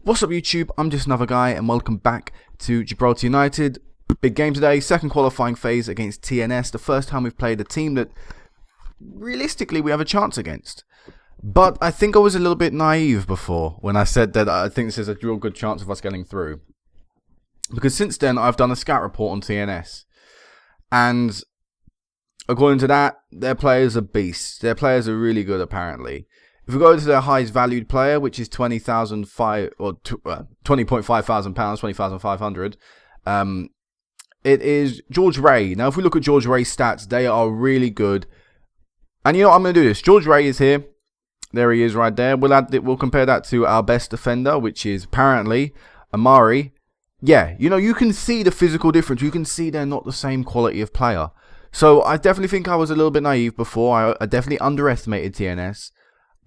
What's up YouTube, I'm just another guy and welcome back to Gibraltar United. Big game today, second qualifying phase against TNS, the first time we've played a team that realistically we have a chance against. But I think I was a little bit naive before when I said that I think this is a real good chance of us getting through. Because since then I've done a scout report on TNS. And according to that, their players are beasts. Their players are really good apparently. If we go to their highest valued player, which is £20.5 thousand, 20,500, it is George Ray. Now, if we look at George Ray's stats, they are really good. And you know what, I'm going to do this. George Ray is here. There he is right there. We'll compare that to our best defender, which is apparently Amari. Yeah, you know, you can see the physical difference. You can see they're not the same quality of player. So I definitely think I was a little bit naive before. I definitely underestimated TNS.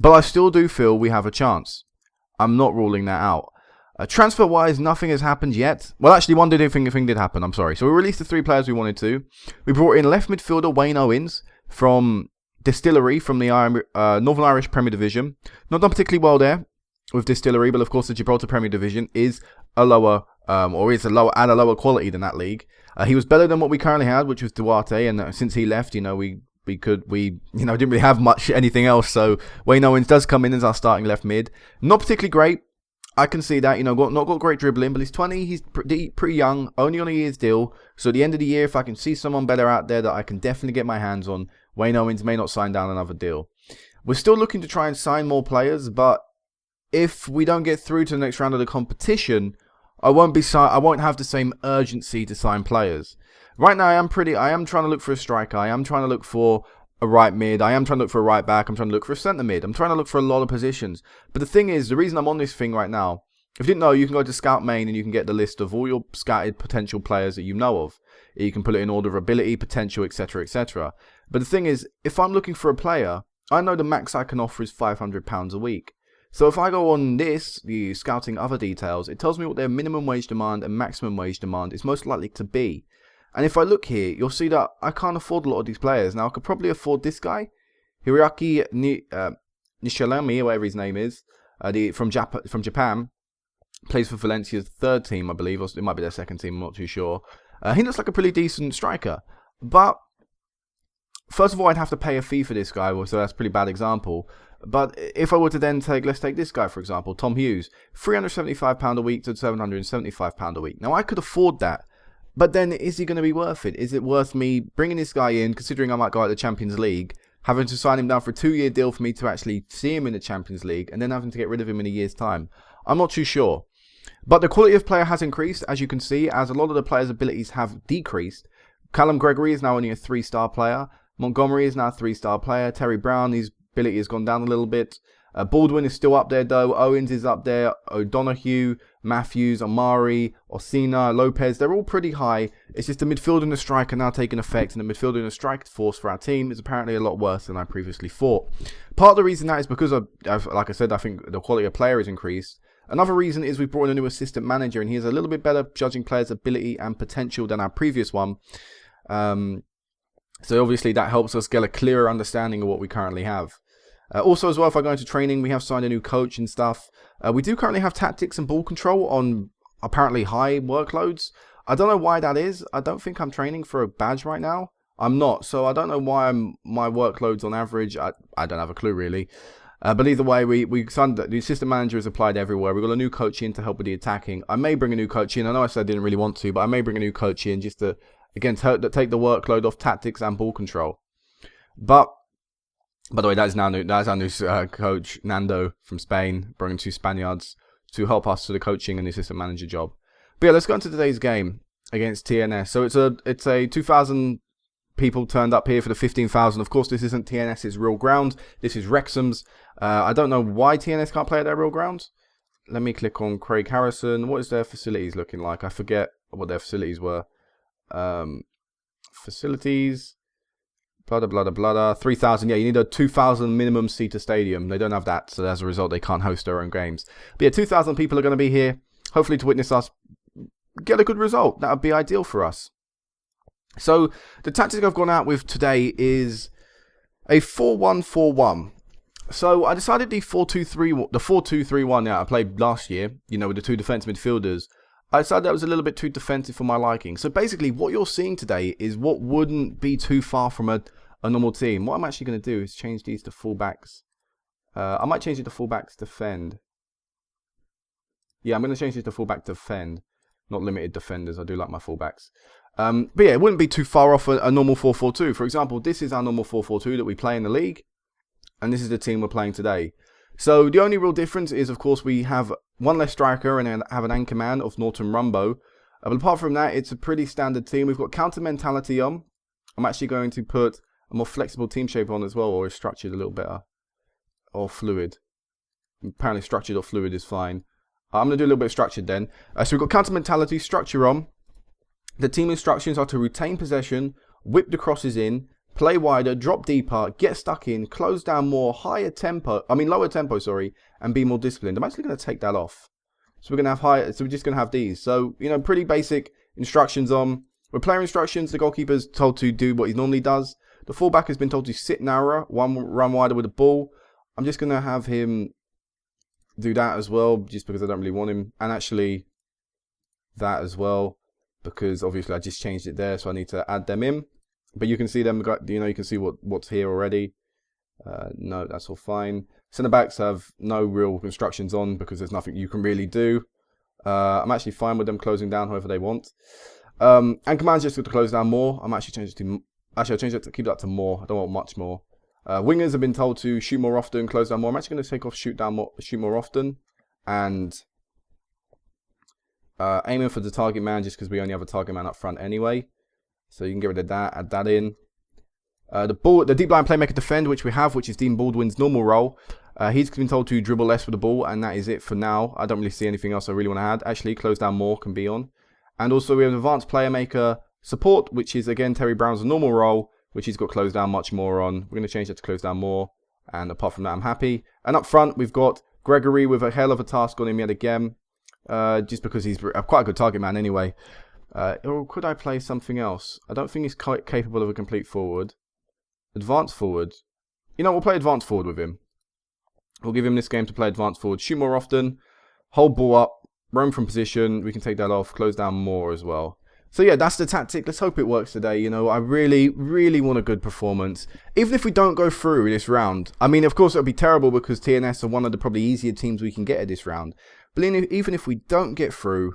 But I still do feel we have a chance. I'm not ruling that out. Transfer-wise, nothing has happened yet. Well, actually, one thing did happen. I'm sorry. So we released the 3 players we wanted to. We brought in left midfielder Wayne Owens from Distillery from the Northern Irish Premier Division. Not done particularly well there with Distillery, but of course the Gibraltar Premier Division is a lower, at a lower quality than that league. He was better than what we currently had, which was Duarte, and since he left, you know, we didn't really have much anything else. So Wayne Owens does come in as our starting left mid. Not particularly great. I can see that, you know, not got great dribbling, but he's 20. He's pretty young, only on a year's deal. So at the end of the year, if I can see someone better out there that I can definitely get my hands on, Wayne Owens may not sign down another deal. We're still looking to try and sign more players, but if we don't get through to the next round of the competition, I won't have the same urgency to sign players. Right now, I am trying to look for a striker. I am trying to look for a right mid. I am trying to look for a right back. I'm trying to look for a centre mid. I'm trying to look for a lot of positions. But the thing is, the reason I'm on this thing right now, if you didn't know, you can go to Scout Main and you can get the list of all your scouted potential players that you know of. You can put it in order of ability, potential, etc., etc. But the thing is, if I'm looking for a player, I know the max I can offer is £500 a week. So if I go on the scouting other details, it tells me what their minimum wage demand and maximum wage demand is most likely to be. And if I look here, you'll see that I can't afford a lot of these players. Now, I could probably afford this guy, Hiroaki Nishalami, or whatever his name is, from Japan. Plays for Valencia's 3rd team, I believe, or it might be their 2nd team, I'm not too sure. He looks like a pretty decent striker. But, first of all, I'd have to pay a fee for this guy, so that's a pretty bad example. But if I were to then let's take this guy, for example, Tom Hughes, £375 a week to £775 a week. Now, I could afford that. But then, is he going to be worth it? Is it worth me bringing this guy in, considering I might go out the Champions League, having to sign him down for a 2-year deal for me to actually see him in the Champions League, and then having to get rid of him in a year's time? I'm not too sure. But the quality of player has increased, as you can see, as a lot of the players' abilities have decreased. Callum Gregory is now only a 3-star player. Montgomery is now a 3-star player. Terry Brown, his ability has gone down a little bit. Baldwin is still up there though. Owens is up there. O'Donoghue, Matthews, Amari, Orsina, Lopez. They're all pretty high. It's just the midfield and the striker now taking effect. And the midfield and the strike force for our team is apparently a lot worse than I previously thought. Part of the reason that is because, like I said, I think the quality of player has increased. Another reason is we brought in a new assistant manager. And he is a little bit better judging players' ability and potential than our previous one. So obviously that helps us get a clearer understanding of what we currently have. Also as well, if I go into training, we have signed a new coach and stuff. We do currently have tactics and ball control on apparently high workloads. I don't know why that is. I don't think I'm training for a badge right now. I'm not, so I don't know why my workload's on average. I don't have a clue really. But either way, we signed the assistant manager is applied everywhere. We've got a new coach in to help with the attacking. I may bring a new coach in. I know I said I didn't really want to, but I may bring a new coach in just to, again, take the workload off tactics and ball control. But by the way, that's our new coach, Nando, from Spain, bringing 2 Spaniards to help us to the coaching and the assistant manager job. But yeah, let's go into today's game against TNS. So it's a 2,000 people turned up here for the 15,000. Of course, this isn't TNS's real ground. This is Wrexham's. I don't know why TNS can't play at their real ground. Let me click on Craig Harrison. What is their facilities looking like? I forget what their facilities were. Facilities. Blah, blah, blah, blah. 3,000. Yeah, you need a 2,000 minimum seater stadium. They don't have that, so as a result, they can't host their own games. But yeah, 2,000 people are going to be here, hopefully to witness us get a good result. That would be ideal for us. So the tactic I've gone out with today is a 4-1-4-1. So I decided the 4-2-3-1 that I played last year, you know, with the two defensive midfielders. I decided that was a little bit too defensive for my liking. So basically, what you're seeing today is what wouldn't be too far from a normal team. What I'm actually going to do is change these to fullbacks. I might change it to fullbacks defend. Yeah, I'm going to change it to fullback defend, not limited defenders. I do like my fullbacks. But yeah, it wouldn't be too far off a normal 4-4-2. For example, this is our normal 4-4-2 that we play in the league. And this is the team we're playing today. So the only real difference is, of course, we have one less striker and have an anchor man of Norton Rumbo. But apart from that, it's a pretty standard team. We've got counter mentality on. I'm actually going to put a more flexible team shape on as well, or is structured a little better. Or fluid. Apparently structured or fluid is fine. I'm going to do a little bit of structured then. So we've got counter mentality, structure on. The team instructions are to retain possession, whip the crosses in, play wider, drop deeper, get stuck in, close down more, lower tempo, and be more disciplined. I'm actually going to take that off. So we're going to have we're just going to have these. So, you know, pretty basic instructions on. With player instructions, the goalkeeper's told to do what he normally does. The fullback has been told to sit narrower, run wider with the ball. I'm just going to have him do that as well, just because I don't really want him. And actually, that as well, because obviously I just changed it there, so I need to add them in. But you can see them, you know, you can see what's here already. No, that's all fine. Centre backs have no real instructions on because there's nothing you can really do. I'm actually fine with them closing down however they want. And commands just to close down more. I'm actually changed it to, I'll change it to keep that to more. I don't want much more. Wingers have been told to shoot more often, close down more. I'm actually going to take off shoot more often, and aiming for the target man just because we only have a target man up front anyway. So you can get rid of that, add that in. The deep line playmaker defend, which we have, which is Dean Baldwin's normal role. He's been told to dribble less with the ball, and that is it for now. I don't really see anything else I really want to add. Actually, close down more can be on. And also we have an advanced player maker support, which is again Terry Brown's normal role, which he's got close down much more on. We're going to change that to close down more. And apart from that, I'm happy. And up front, we've got Gregory with a hell of a task on him yet again. Just because he's quite a good target man anyway. Or could I play something else? I don't think he's quite capable of a complete forward. Advanced forward. You know, we'll play advanced forward with him. We'll give him this game to play advanced forward. Shoot more often. Hold ball up. Roam from position. We can take that off. Close down more as well. So yeah, that's the tactic. Let's hope it works today. You know, I really, really want a good performance. Even if we don't go through this round. I mean, of course, it would be terrible because TNS are one of the probably easier teams we can get at this round. But even if we don't get through,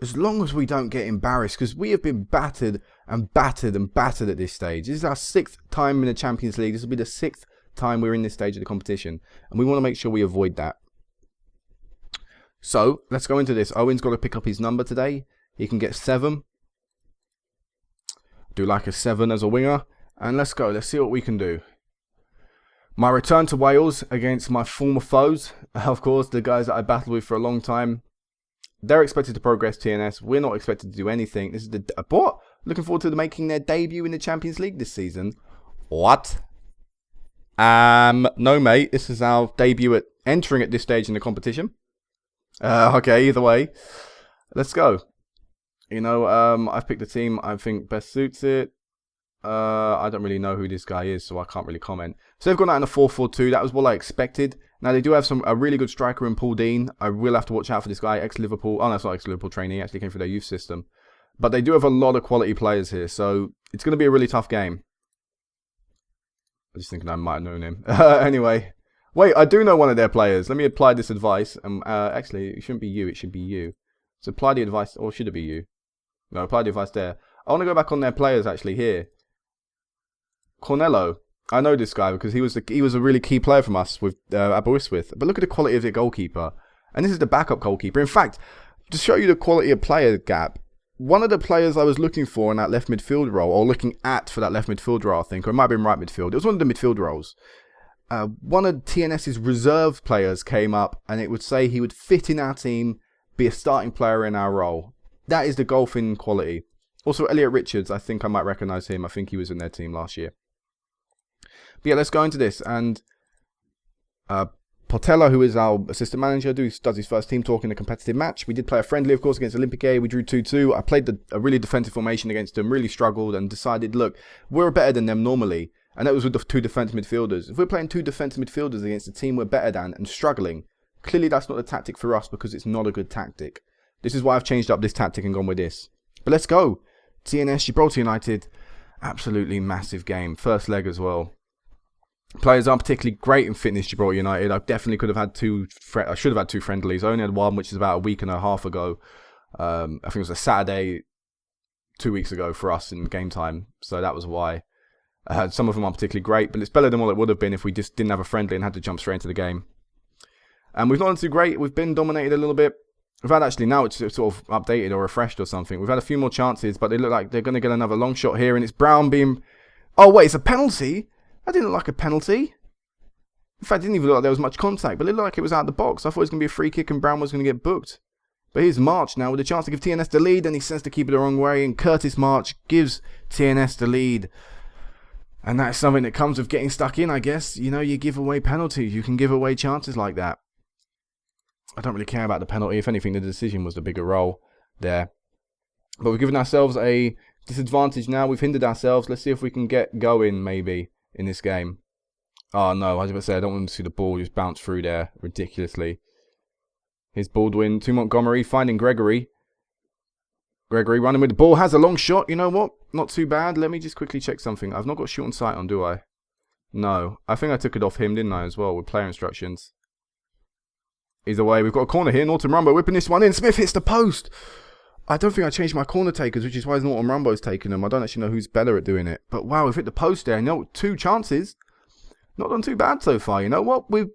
as long as we don't get embarrassed, because we have been battered and battered and battered at this stage. This is our 6th time in the Champions League. This will be the 6th time we're in this stage of the competition. And we want to make sure we avoid that. So, let's go into this. Owen's got to pick up his number today. He can get 7. Do like a 7 as a winger. And let's go. Let's see what we can do. My return to Wales against my former foes. Of course, the guys that I battled with for a long time. They're expected to progress TNS. We're not expected to do anything. This is what? Looking forward to making their debut in the Champions League this season. What? No, mate. This is our debut at entering at this stage in the competition. Okay, either way. Let's go. You know, I've picked the team I think best suits it. I don't really know who this guy is, so I can't really comment. So they've gone out in a 4-4-2. That was what I expected. Now, they do have a really good striker in Paul Dean. I will have to watch out for this guy, ex-Liverpool. Oh, no, it's not ex-Liverpool trainee. He actually came through their youth system. But they do have a lot of quality players here, so it's going to be a really tough game. I just thinking I might have known him. Anyway. Wait, I do know one of their players. Let me apply this advice. Actually, it shouldn't be you. It should be you. So apply the advice, or should it be you? No, apply the advice there. I want to go back on their players, actually, here. Cornello. I know this guy because he was a really key player from us with Aberystwyth. But look at the quality of the goalkeeper. And this is the backup goalkeeper. In fact, to show you the quality of player gap, one of the players I was looking for in that left midfield role, or looking at for that left midfield role, I think, or it might have been right midfield. It was one of the midfield roles. One of TNS's reserve players came up and it would say he would fit in our team, be a starting player in our role. That is the golfing quality. Also, Elliot Richards, I think I might recognise him. I think he was in their team last year. But yeah, let's go into this. And Portela, who is our assistant manager, does his first team talk in a competitive match. We did play a friendly, of course, against Olympique. We drew 2-2. I played a really defensive formation against them, really struggled and decided, look, we're better than them normally. And that was with the two defensive midfielders. If we're playing two defensive midfielders against a team we're better than and struggling, clearly that's not the tactic for us because it's not a good tactic. This is why I've changed up this tactic and gone with this. But let's go. TNS, Gibraltar United. Absolutely massive game. First leg as well. Players aren't particularly great in fitness, Gibraltar United. I definitely could have had I should have had two friendlies. I only had one, which is about a week and a half ago. I think it was a Saturday 2 weeks ago for us in game time. So that was why. Some of them aren't particularly great, but it's better than what it would have been if we just didn't have a friendly and had to jump straight into the game. And we've not done too great. We've been dominated a little bit. We've had actually, now it's sort of updated or refreshed or something. We've had a few more chances, but they look like they're going to get another long shot here. And it's Brown being... Oh, wait, it's a penalty? That didn't look like a penalty. In fact, it didn't even look like there was much contact, but it looked like it was out of the box. I thought it was going to be a free kick and Brown was going to get booked. But here's March now with a chance to give TNS the lead, and he sends to keep it the wrong way. And Curtis March gives TNS the lead. And that's something that comes with getting stuck in, I guess. You know, you give away penalties. You can give away chances like that. I don't really care about the penalty. If anything, the decision was the bigger role there. But we've given ourselves a disadvantage now. We've hindered ourselves. Let's see if we can get going, maybe, in this game. Oh, no. I was about to say, I don't want to see the ball just bounce through there ridiculously. Here's Baldwin to Montgomery, finding Gregory. Gregory running with the ball. Has a long shot. You know what? Not too bad. Let me just quickly check something. I've not got shoot on sight on, do I? No. I think I took it off him, didn't I, as well, with player instructions. Either way, we've got a corner here. Norton Rumbo whipping this one in. Smith hits the post. I don't think I changed my corner takers, which is why Norton Rumbo's taking them. I don't actually know who's better at doing it. But wow, we've hit the post there. No, 2 chances. Not done too bad so far. You know what? We're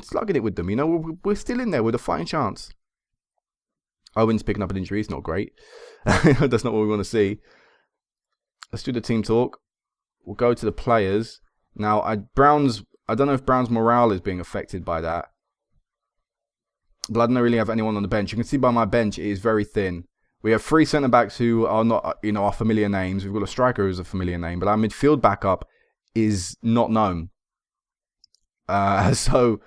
slugging it with them. You know, we're still in there with a fighting chance. Owen's picking up an injury. It's not great. That's not what we want to see. Let's do the team talk. We'll go to the players. Now, I don't know if Brown's morale is being affected by that. But I don't really have anyone on the bench. You can see by my bench, it is very thin. We have 3 centre-backs who are not, you know, are familiar names. We've got a striker who's a familiar name. But our midfield backup is not known. So,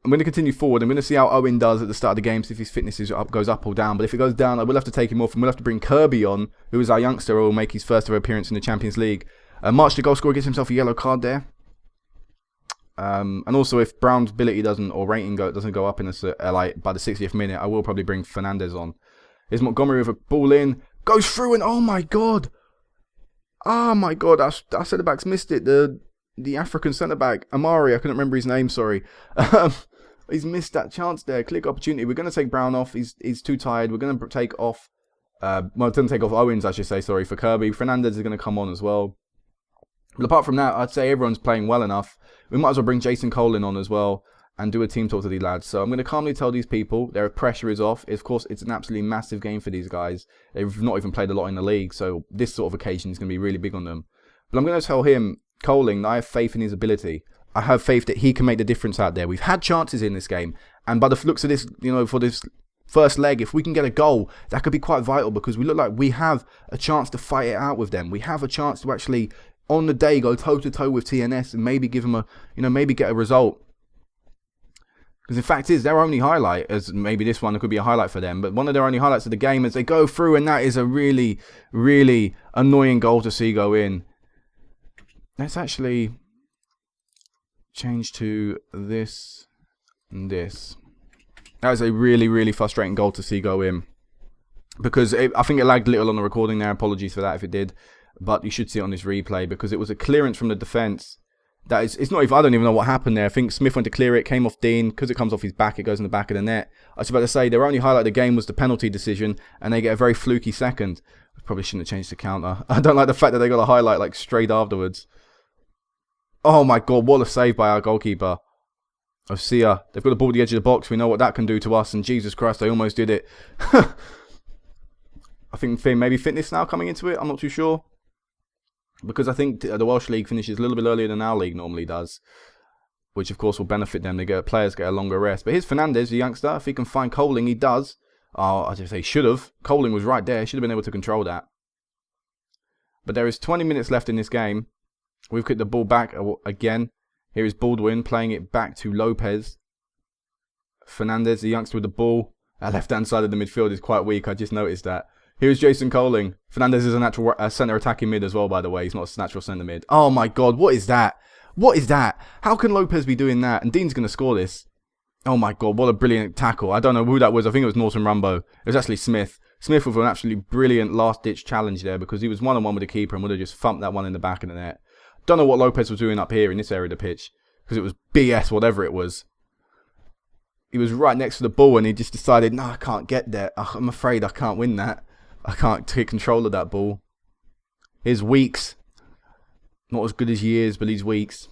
I'm going to continue forward. I'm going to see how Owen does at the start of the game, see if his fitness goes up or down. But if it goes down, I will have to take him off. And we'll have to bring Kirby on, who is our youngster, who will make his first ever appearance in the Champions League. March, the goal scorer, gets himself a yellow card there. And also, if Brown's ability rating doesn't go up in like by the 60th minute, I will probably bring Fernandez on. Here's Montgomery with a ball in, goes through, and oh my god, our centre backs missed it. The African centre back Amari, I couldn't remember his name. Sorry, he's missed that chance there. Click opportunity. We're going to take Brown off. He's too tired. We're going to take off. Take off Owens, I should say. Sorry, for Kirby. Fernandez is going to come on as well. But apart from that, I'd say everyone's playing well enough. We might as well bring Jason Colin on as well and do a team talk to these lads. So I'm going to calmly tell these people their pressure is off. Of course, it's an absolutely massive game for these guys. They've not even played a lot in the league, so this sort of occasion is going to be really big on them. But I'm going to tell him, Colin, that I have faith in his ability. I have faith that he can make the difference out there. We've had chances in this game, and by the looks of this, you know, for this first leg, if we can get a goal, that could be quite vital because we look like we have a chance to fight it out with them. We have a chance to actually, on the day, go toe-to-toe with TNS and maybe give them a, you know, maybe get a result. Because the fact is, their only highlight, as maybe this one could be a highlight for them, but one of their only highlights of the game is they go through, and that is a really, really annoying goal to see go in. Let's actually change to this and this. That was a really, really frustrating goal to see go in. Because I think it lagged a little on the recording there. Apologies for that if it did. But you should see it on this replay because it was a clearance from the defence. That is, it's not even, I don't even know what happened there. I think Smith went to clear it, came off Dean. Because it comes off his back, it goes in the back of the net. I was about to say, their only highlight of the game was the penalty decision. And they get a very fluky second. I probably shouldn't have changed the counter. I don't like the fact that they got a highlight like straight afterwards. Oh my god, what a save by our goalkeeper. Osia. They've got the ball at the edge of the box. We know what that can do to us. And Jesus Christ, they almost did it. I think maybe fitness now coming into it. I'm not too sure. Because I think the Welsh League finishes a little bit earlier than our league normally does. Which of course will benefit them. Players get a longer rest. But here's Fernandez, the youngster. If he can find Coling, he does. Oh, I just say should have. Coling was right there. Should have been able to control that. But there is 20 minutes left in this game. We've kicked the ball back again. Here is Baldwin playing it back to Lopez. Fernandez, the youngster with the ball. Our left-hand side of the midfield is quite weak. I just noticed that. Here's Jason Coling. Fernandez is a natural centre attacking mid as well, by the way. He's not a natural centre mid. Oh my god, what is that? What is that? How can Lopez be doing that? And Dean's going to score this. Oh my god, what a brilliant tackle. I don't know who that was. I think it was Norton Rumbo. It was actually Smith. Smith with an absolutely brilliant last-ditch challenge there because he was one-on-one with the keeper and would have just thumped that one in the back of the net. Don't know what Lopez was doing up here in this area of the pitch because it was BS, whatever it was. He was right next to the ball and he just decided, no, I can't get there. I'm afraid I can't win that. I can't take control of that ball. Here's Weeks. Not as good as he is, but he's Weeks.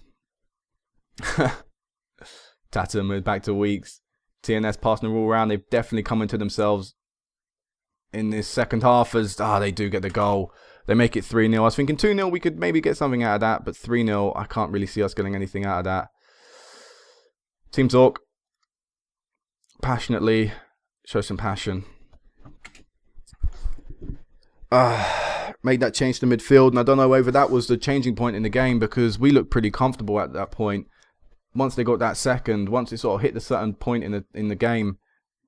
Tatum back to Weeks. TNS passing the ball around. They've definitely come into themselves in this second half as they do get the goal. They make it 3-0. I was thinking 2-0 we could maybe get something out of that, but 3-0 I can't really see us getting anything out of that. Team talk. Passionately. Show some passion. Made that change to midfield, and I don't know whether that was the changing point in the game because we looked pretty comfortable at that point. Once they got that second, once it sort of hit a certain point in the game,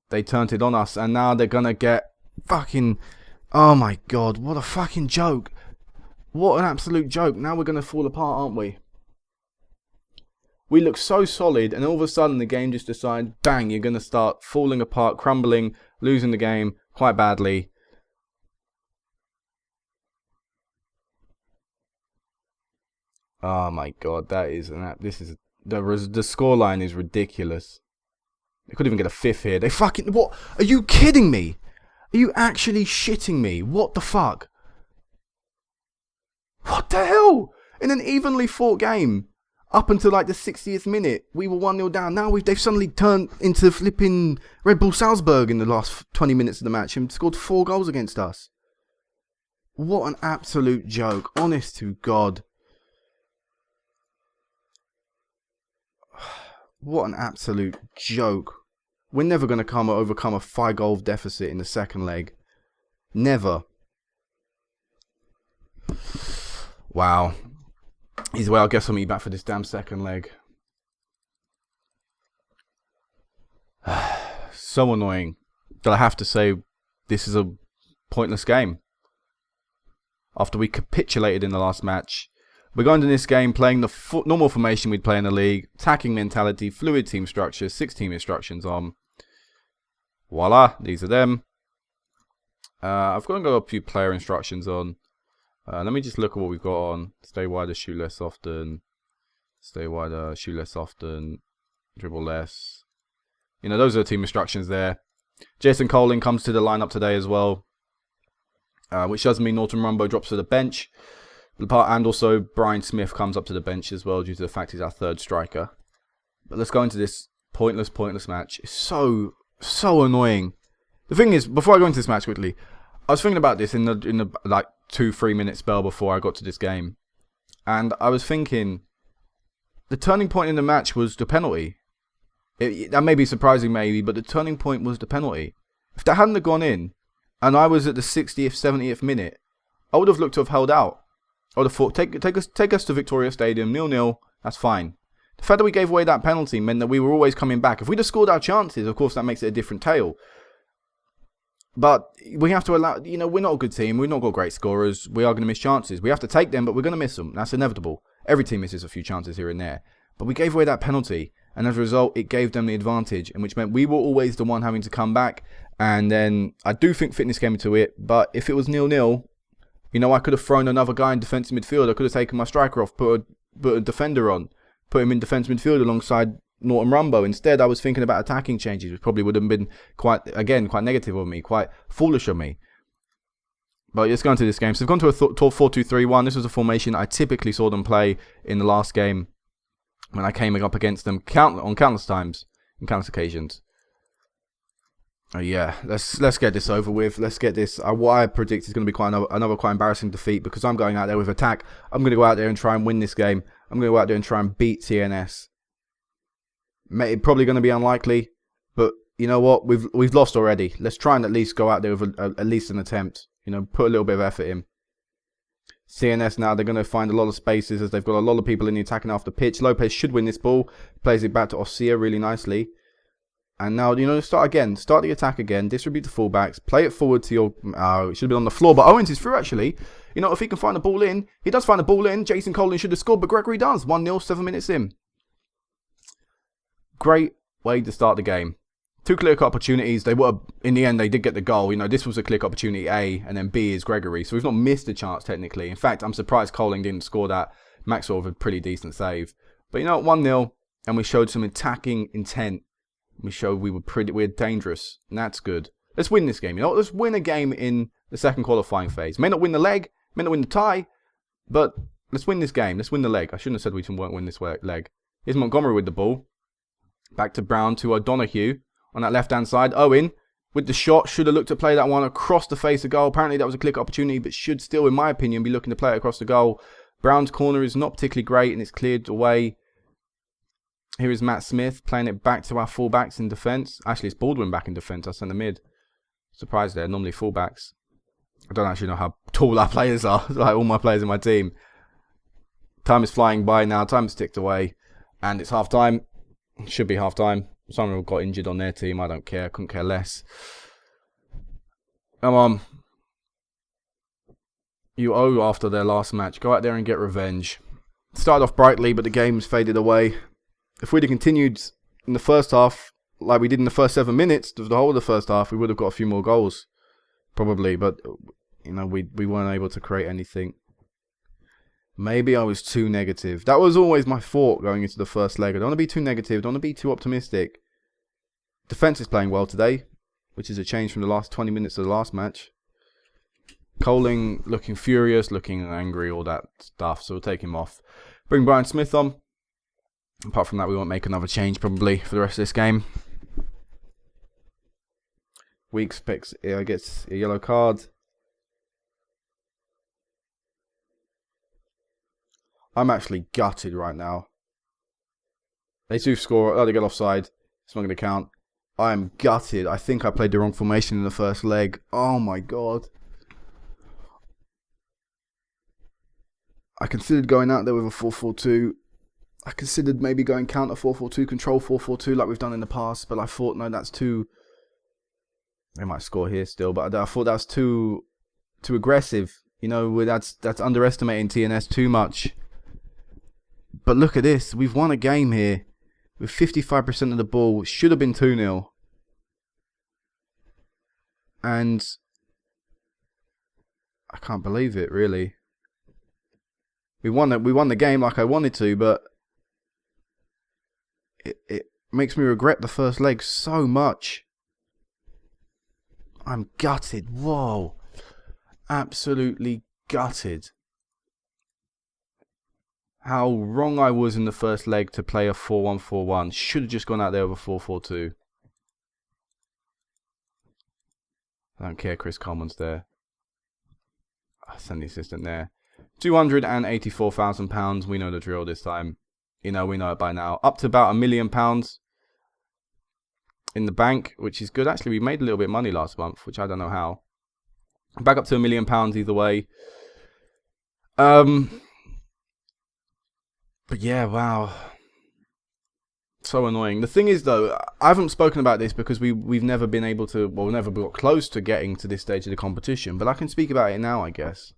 they turned it on us, and now they're gonna get fucking, oh my god, what a fucking joke. What an absolute joke. Now we're gonna fall apart, aren't we? We look so solid, and all of a sudden the game just decides, bang, you're gonna start falling apart, crumbling, losing the game quite badly. Oh my god, the scoreline is ridiculous. They couldn't even get a fifth here. They fucking, what? Are you kidding me? Are you actually shitting me? What the fuck? What the hell? In an evenly fought game, up until like the 60th minute, we were 1-0 down. Now they've suddenly turned into flipping Red Bull Salzburg in the last 20 minutes of the match and scored 4 goals against us. What an absolute joke. Honest to God. What an absolute joke. We're never going to overcome a 5-goal deficit in the second leg. Never. Wow. Either way, I guess I'll meet you back for this damn second leg. So annoying that I have to say this is a pointless game. After we capitulated in the last match, we're going to this game playing the normal formation we'd play in the league, attacking mentality, fluid team structure, 6 team instructions on. Voila, these are them. I've got to go a few player instructions on. Let me just look at what we've got on. Stay wider, shoot less often. Stay wider, shoot less often. Dribble less. You know, those are the team instructions there. Jason Coling comes to the lineup today as well. Which doesn't mean Norton Rumbo drops to the bench. And also Brian Smith comes up to the bench as well due to the fact he's our 3rd striker. But let's go into this pointless match. It's so annoying. The thing is, before I go into this match quickly, I was thinking about this in the like 2-3 minute spell before I got to this game. And I was thinking, the turning point in the match was the penalty. That may be surprising maybe, but the turning point was the penalty. If that hadn't have gone in, and I was at the 60th, 70th minute, I would have looked to have held out. I would have thought, take us to Victoria Stadium, 0-0, that's fine. The fact that we gave away that penalty meant that we were always coming back. If we'd have scored our chances, of course, that makes it a different tale. But we have to allow, you know, we're not a good team. We've not got great scorers. We are going to miss chances. We have to take them, but we're going to miss them. That's inevitable. Every team misses a few chances here and there. But we gave away that penalty, and as a result, it gave them the advantage, and which meant we were always the one having to come back. And then I do think fitness came into it, but if it was 0-0, you know, I could have thrown another guy in defensive midfield. I could have taken my striker off, put a defender on, put him in defensive midfield alongside Norton Rumbo. Instead, I was thinking about attacking changes, which probably would have been quite negative of me, quite foolish of me. But let's go into this game. So they've gone to a 4-2-3-1. This was a formation I typically saw them play in the last game when I came up against them on countless times, on countless occasions. Yeah, let's get this over with. Let's get this. What I predict is going to be quite another quite embarrassing defeat because I'm going out there with attack. I'm going to go out there and try and win this game. I'm going to go out there and try and beat TNS. Probably going to be unlikely, but you know what? We've lost already. Let's try and at least go out there with at least an attempt. You know, put a little bit of effort in. CNS now, they're going to find a lot of spaces as they've got a lot of people in the attacking half the pitch. Lopez should win this ball. Plays it back to Ossia really nicely. And now, start again. Start the attack again. Distribute the fullbacks. Play it forward to your... it should have been on the floor. But Owens is through, actually. If he can find the ball in. He does find the ball in. Jason Colin should have scored, but Gregory does. 1-0, 7 minutes in. Great way to start the game. 2 clear-cut opportunities. They were, in the end, they did get the goal. This was a clear-cut opportunity A, and then B is Gregory. So we've not missed a chance, technically. In fact, I'm surprised Colin didn't score that. Maxwell with a pretty decent save. But 1-0, and we showed some attacking intent. We showed we're dangerous, and that's good. Let's win this game. Let's win a game in the second qualifying phase. May not win the leg, may not win the tie, but let's win this game. Let's win the leg. I shouldn't have said we won't win this leg. Here's Montgomery with the ball. Back to Brown to O'Donoghue on that left-hand side. Owen with the shot. Should have looked to play that one across the face of goal. Apparently that was a click opportunity, but should still, in my opinion, be looking to play it across the goal. Brown's corner is not particularly great, and it's cleared away. Here is Matt Smith playing it back to our fullbacks in defence. Actually, it's Baldwin back in defence. I sent the mid. Surprised there. Normally fullbacks. I don't actually know how tall our players are. Like all my players in my team. Time is flying by now. Time is ticked away. And it's half time. Should be half time. Someone got injured on their team. I don't care. Couldn't care less. Come on. You owe after their last match. Go out there and get revenge. Started off brightly, but the game's faded away. If we'd have continued in the first half, like we did in the first 7 minutes of the whole of the first half, we would have got a few more goals. Probably, but, we weren't able to create anything. Maybe I was too negative. That was always my thought going into the first leg. I don't want to be too negative. I don't want to be too optimistic. Defence is playing well today, which is a change from the last 20 minutes of the last match. Coling looking furious, looking angry, all that stuff. So we'll take him off. Bring Brian Smith on. Apart from that, we won't make another change probably for the rest of this game. Weeks gets a yellow card. I'm actually gutted right now. They do score. Oh, they get offside. It's not going to count. I am gutted. I think I played the wrong formation in the first leg. Oh my god. I considered going out there with a 4-4-2. I considered maybe going counter 4-4-2, control 4-4-2 like we've done in the past, but I thought, no, that's too... They might score here still, but I thought that's too aggressive. That's underestimating TNS too much. But look at this. We've won a game here with 55% of the ball. It should have been 2-0. And I can't believe it, really. We won the game like I wanted to, but it makes me regret the first leg so much. I'm gutted. Whoa. Absolutely gutted. How wrong I was in the first leg to play a 4-1-4-1. Should have just gone out there with a 4-4-2. I don't care, Chris Coleman's there. I send the assistant there. £284,000. We know the drill this time. We know it by now. Up to about £1 million in the bank, which is good. Actually, we made a little bit of money last month, which I don't know how. Back up to £1 million either way. But yeah, wow. So annoying. The thing is, though, I haven't spoken about this because we've never been able to, well, never got close to getting to this stage of the competition. But I can speak about it now, I guess.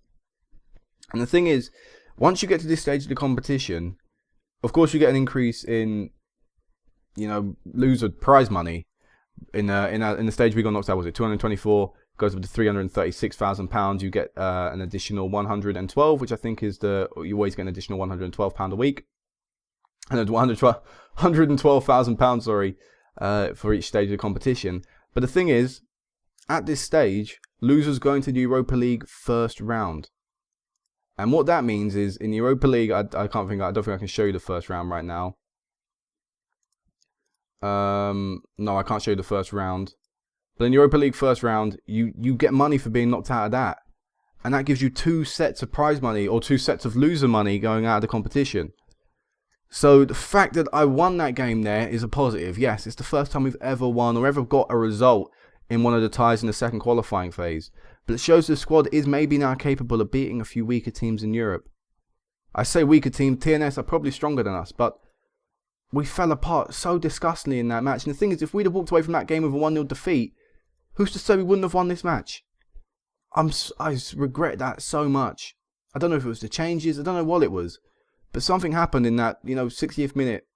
And the thing is, once you get to this stage of the competition, of course you get an increase in, loser prize money. In the stage we got knocked out, was it 224? Goes up to £336,000. You get an additional 112, which I think is you always get an additional £112 a week. And £112,000, sorry, for each stage of the competition. But the thing is, at this stage, losers going to the Europa League first round. And what that means is, in the Europa League, I don't think I can show you the first round right now. No, I can't show you the first round. But in Europa League first round, you get money for being knocked out of that. And that gives you 2 sets of prize money, or 2 sets of loser money going out of the competition. So the fact that I won that game there is a positive. Yes, it's the first time we've ever won or ever got a result in one of the ties in the second qualifying phase. But it shows the squad is maybe now capable of beating a few weaker teams in Europe. I say weaker team, TNS are probably stronger than us, but we fell apart so disgustingly in that match. And the thing is, if we'd have walked away from that game with a 1-0 defeat, who's to say we wouldn't have won this match? I regret that so much. I don't know if it was the changes. I don't know what it was. But something happened in that, 60th minute,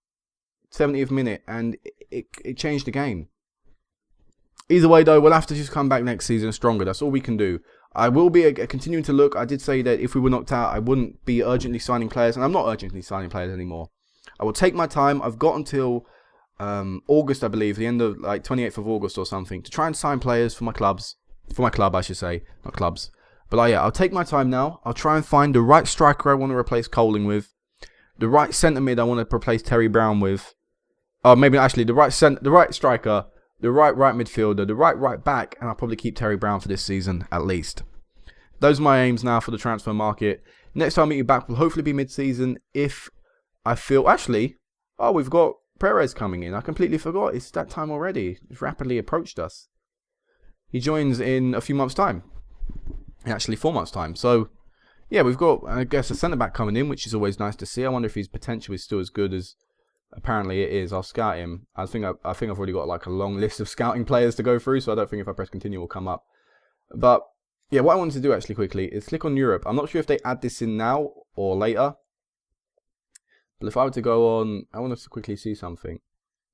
70th minute, and it changed the game. Either way, though, we'll have to just come back next season stronger. That's all we can do. I will be continuing to look. I did say that if we were knocked out, I wouldn't be urgently signing players. And I'm not urgently signing players anymore. I will take my time. I've got until August, I believe, the end of 28th of August or something, to try and sign players for my clubs. For my club, I should say. Not clubs. But yeah, I'll take my time now. I'll try and find the right striker I want to replace Coling with. The right centre mid I want to replace Terry Brown with. Maybe actually the right striker, the right midfielder, the right back, and I'll probably keep Terry Brown for this season at least. Those are my aims now for the transfer market. Next time I meet you back will hopefully be mid-season if I feel... Actually, we've got Perez coming in. I completely forgot. It's that time already. It's rapidly approached us. He joins in a few months' time. Actually, 4 months' time. So, yeah, we've got, I guess, a centre-back coming in, which is always nice to see. I wonder if his potential is still as good as apparently it is. I'll scout him. I think I've already got like a long list of scouting players to go through, so I don't think if I press continue will come up. But, yeah, what I wanted to do actually quickly is click on Europe. I'm not sure if they add this in now or later. But if I were to go on, I want us to quickly see something.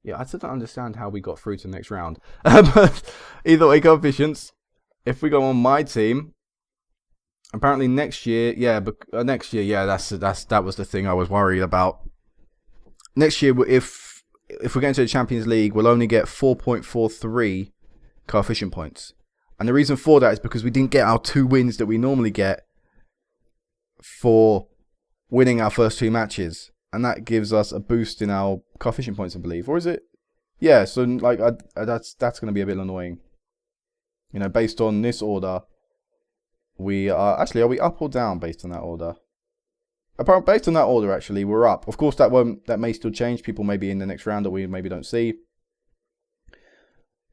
Yeah, I still don't understand how we got through to the next round. Either way, coefficients. If we go on my team, apparently next year, that was the thing I was worried about. Next year, if we're getting to the Champions League, we'll only get 4.43 coefficient points. And the reason for that is because we didn't get our 2 wins that we normally get for winning our first 2 matches. And that gives us a boost in our coefficient points, I believe. Or is it? Yeah, so like that's going to be a bit annoying. Based on this order, we are... Actually, are we up or down based on that order? Based on that order, actually, we're up. Of course, that may still change. People may be in the next round that we maybe don't see.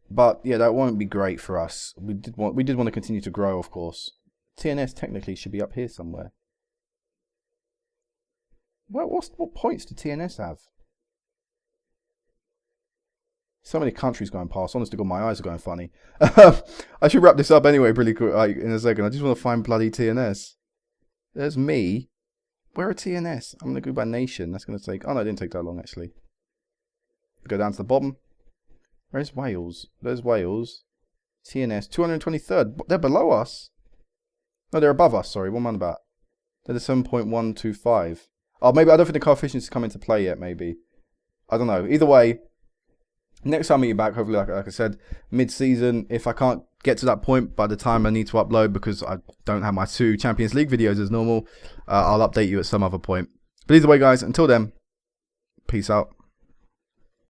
But, yeah, that won't be great for us. We did want to continue to grow, of course. TNS technically should be up here somewhere. What points do TNS have? So many countries going past. Honest to God, my eyes are going funny. I should wrap this up anyway pretty quick in a second. I just want to find bloody TNS. There's me. Where are TNS? I'm going to go by nation. That's going to take... Oh, no, it didn't take that long, actually. Go down to the bottom. Where's Wales? There's Wales. TNS. 223rd. They're below us. No, they're above us. Sorry, what am I on about? They're the 7.125. Oh, maybe I don't think the coefficients come into play yet, maybe. I don't know. Either way, next time I meet you back, hopefully, like I said, mid-season. If I can't get to that point by the time I need to upload because I don't have my 2 Champions League videos as normal, I'll update you at some other point. But either way, guys, until then, peace out.